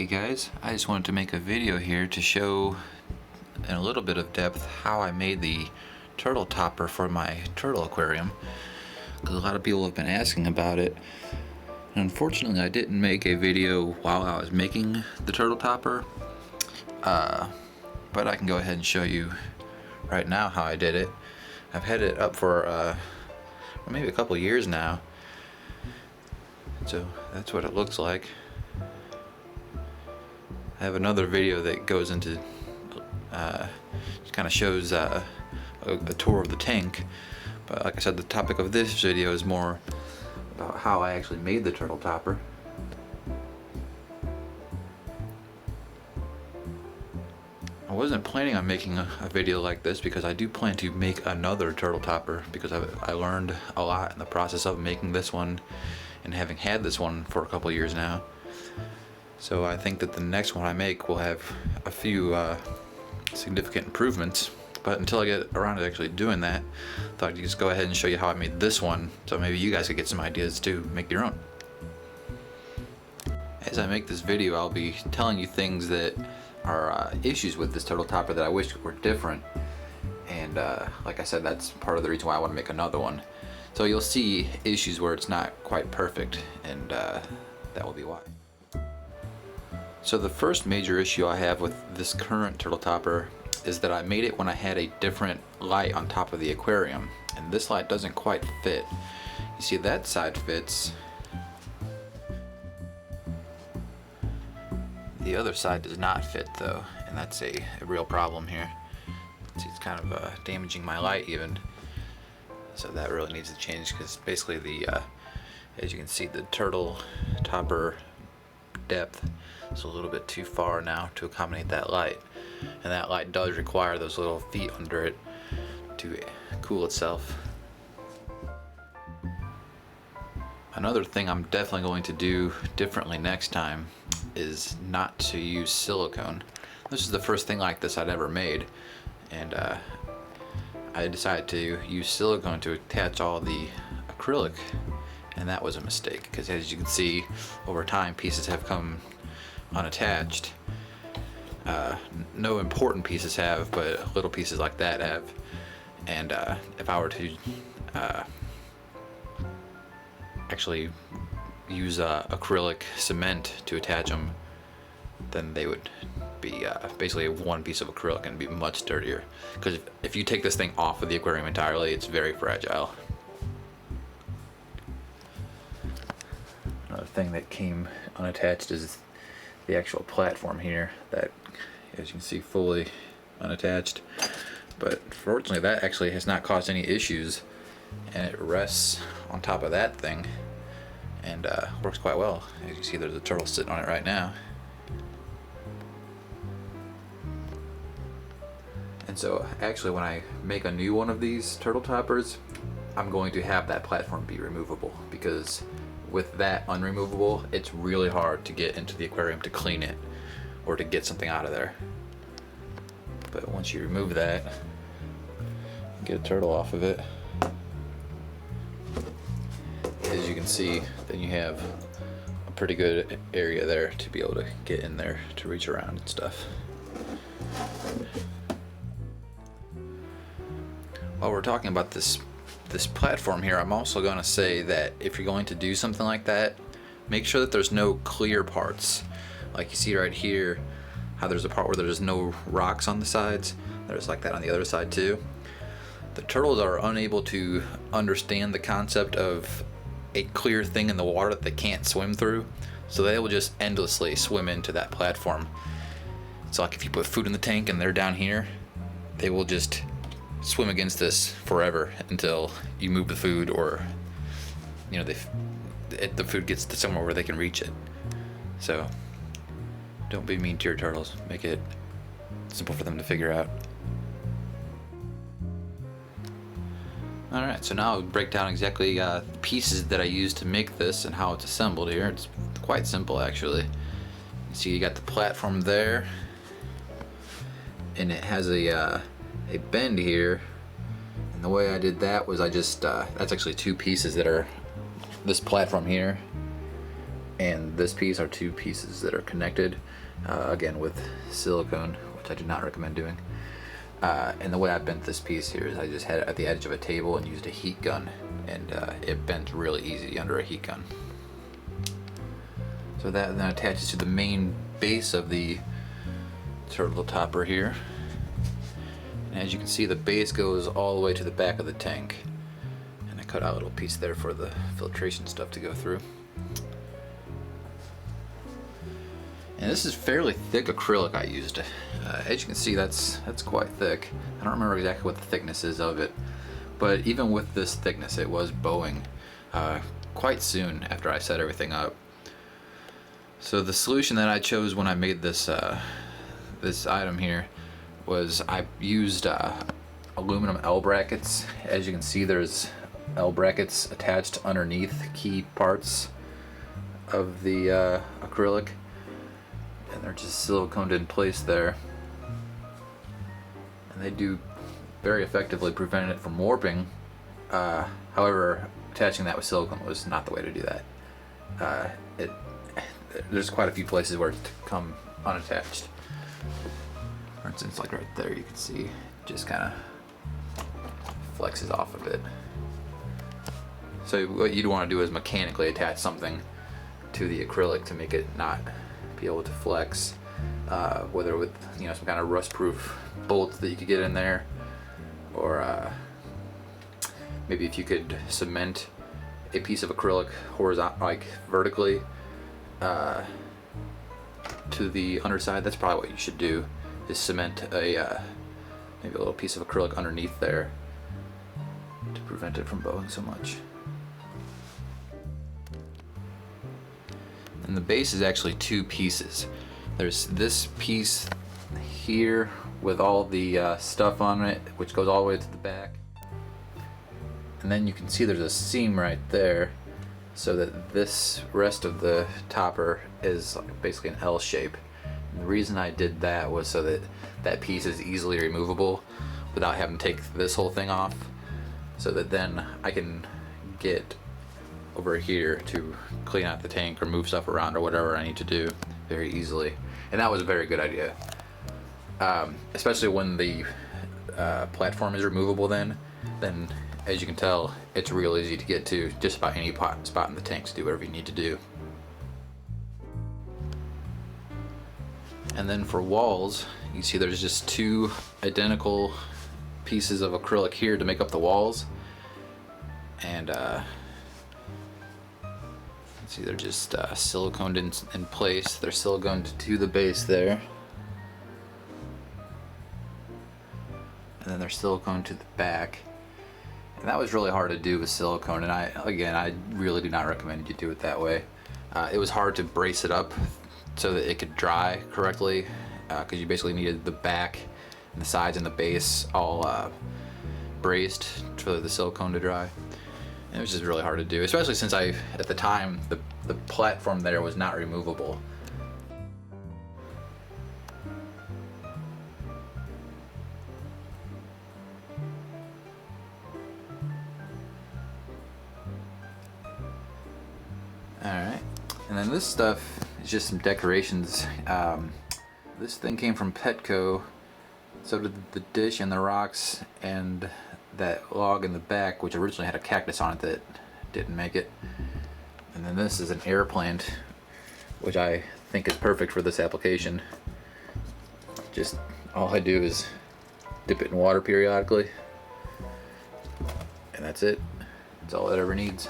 Hey guys, I just wanted to make a video here to show in a little bit of depth how I made the turtle topper for my turtle aquarium, because a lot of people have been asking about it. And unfortunately I didn't make a video while I was making the turtle topper, but I can go ahead and show you right now how I did it. I've had it up for maybe a couple years now, so that's what it looks like. I have another video that goes into kind of shows a tour of the tank, but like I said, the topic of this video is more about how I actually made the turtle topper. I wasn't planning on making a video like this because I do plan to make another turtle topper, because I learned a lot in the process of making this one and having had this one for a couple years now. So I think that the next one I make will have a few significant improvements. But until I get around to actually doing that, I thought I'd just go ahead and show you how I made this one, so maybe you guys could get some ideas to make your own. As I make this video, I'll be telling you things that are issues with this turtle topper that I wish were different. And like I said, that's part of the reason why I want to make another one. So you'll see issues where it's not quite perfect, and that will be why. So the first major issue I have with this current turtle topper is that I made it when I had a different light on top of the aquarium, and this light doesn't quite fit. You see, that side fits, the other side does not fit though, and that's a real problem here. See, it's kind of damaging my light even, so that really needs to change, because basically the as you can see, the turtle topper depth is a little bit too far now to accommodate that light, and that light does require those little feet under it to cool itself. Another thing I'm definitely going to do differently next time is not to use silicone. This is the first thing like this I'd ever made, and I decided to use silicone to attach all the acrylic, and that was a mistake, because as you can see, over time pieces have come unattached. No important pieces have, but little pieces like that have. And if I were to actually use acrylic cement to attach them, then they would be basically one piece of acrylic and be much dirtier, because if you take this thing off of the aquarium entirely, it's very fragile. Another thing that came unattached is the actual platform here, that, as you can see, fully unattached. But fortunately that actually has not caused any issues, and it rests on top of that thing and works quite well. As you can see, there's a turtle sitting on it right now. And so actually when I make a new one of these turtle toppers, I'm going to have that platform be removable, because with that unremovable, it's really hard to get into the aquarium to clean it or to get something out of there. But once you remove that, get a turtle off of it, as you can see, then you have a pretty good area there to be able to get in there to reach around and stuff. While we're talking about this platform here, I'm also going to say that if you're going to do something like that, make sure that there's no clear parts. Like you see right here, how there's a part where there's no rocks on the sides. There's like that on the other side too. The turtles are unable to understand the concept of a clear thing in the water that they can't swim through, so they will just endlessly swim into that platform. So like if you put food in the tank and they're down here, they will just swim against this forever until you move the food, or the food gets to somewhere where they can reach it. So don't be mean to your turtles, make it simple for them to figure out. Alright, so now I'll break down exactly the pieces that I used to make this and how it's assembled here. It's quite simple actually. You see, you got the platform there, and it has a bend here, and the way I did that was I just that's actually two pieces that are this platform here, and this piece are two pieces that are connected. again with silicone, which I do not recommend doing. And the way I bent this piece here is I just had it at the edge of a table and used a heat gun, and it bent really easy under a heat gun. So that then attaches to the main base of the turtle topper here. And as you can see, the base goes all the way to the back of the tank. And I cut out a little piece there for the filtration stuff to go through. And this is fairly thick acrylic I used. As you can see, that's quite thick. I don't remember exactly what the thickness is of it, but even with this thickness, it was bowing quite soon after I set everything up. So the solution that I chose when I made this this item here was I used aluminum L brackets. As you can see, there's L brackets attached underneath key parts of the acrylic, and they're just siliconed in place there, and they do very effectively prevent it from warping. However, attaching that with silicone was not the way to do that. There's quite a few places where it come unattached. For instance, like right there, you can see it just kind of flexes off a bit. So what you'd want to do is mechanically attach something to the acrylic to make it not be able to flex, whether with some kind of rust-proof bolts that you could get in there, or maybe if you could cement a piece of acrylic horizontal, like vertically, to the underside. That's probably what you should do, is cement maybe a little piece of acrylic underneath there to prevent it from bowing so much. And the base is actually two pieces. There's this piece here with all the stuff on it, which goes all the way to the back. And then you can see there's a seam right there, so that this rest of the topper is basically an L shape. And the reason I did that was so that that piece is easily removable without having to take this whole thing off, so that then I can get over here to clean out the tank or move stuff around or whatever I need to do very easily. And that was a very good idea, especially when the platform is removable. Then as you can tell, it's real easy to get to just about any spot in the tank to do whatever you need to do. And then for walls, you see there's just two identical pieces of acrylic here to make up the walls, and see, they're just siliconed in place. They're siliconed to the base there, and then they're siliconed to the back. And that was really hard to do with silicone, and I really do not recommend you do it that way. It was hard to brace it up so that it could dry correctly, because you basically needed the back and the sides and the base all braced for the silicone to dry. And it was just really hard to do, especially since at the time, the platform there was not removable. Alright, and then this stuff is just some decorations. This thing came from Petco, so did the dish and the rocks and that log in the back, which originally had a cactus on it that didn't make it. And then this is an air plant, which I think is perfect for this application. Just all I do is dip it in water periodically, and that's it. That's all it ever needs.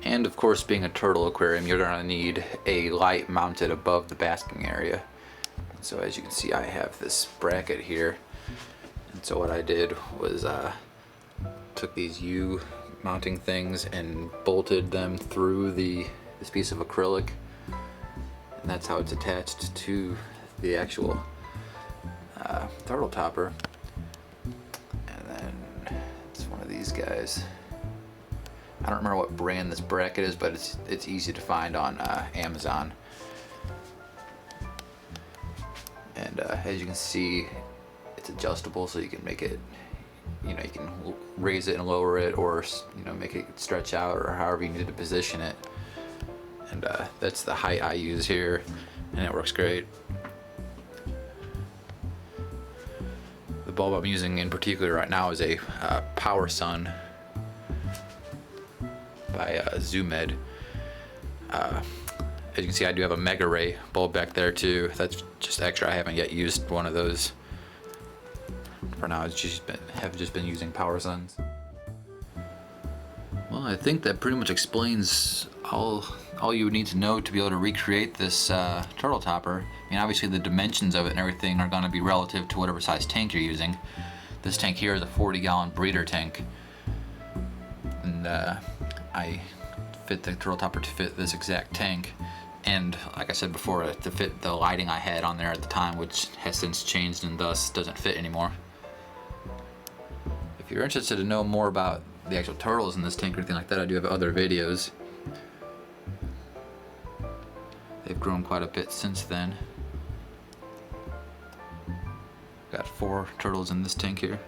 And of course, being a turtle aquarium, you're gonna need a light mounted above the basking area. And so as you can see, I have this bracket here. And so what I did was took these U mounting things and bolted them through this piece of acrylic. And that's how it's attached to the actual turtle topper. And then it's one of these guys. I don't remember what brand this bracket is, but it's easy to find on Amazon. And as you can see, it's adjustable, so you can make it you know, you can raise it and lower it, or, you know, make it stretch out, or however you need to position it. And that's the height I use here, and it works great. The bulb I'm using in particular right now is a Power Sun by Zoomed. As you can see, I do have a Mega Ray bulb back there too. That's just extra. I haven't yet used one of those. For now, I've just been using Power Suns. Well, I think that pretty much explains all you would need to know to be able to recreate this turtle topper. I mean, obviously the dimensions of it and everything are going to be relative to whatever size tank you're using. This tank here is a 40-gallon breeder tank, and I fit the turtle topper to fit this exact tank, and like I said before, to fit the lighting I had on there at the time, which has since changed and thus doesn't fit anymore. If you're interested to know more about the actual turtles in this tank or anything like that, I do have other videos. They've grown quite a bit since then. Got 4 turtles in this tank here.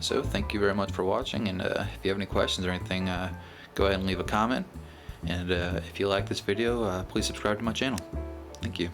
So thank you very much for watching, and if you have any questions or anything, go ahead and leave a comment. And if you like this video, please subscribe to my channel. Thank you.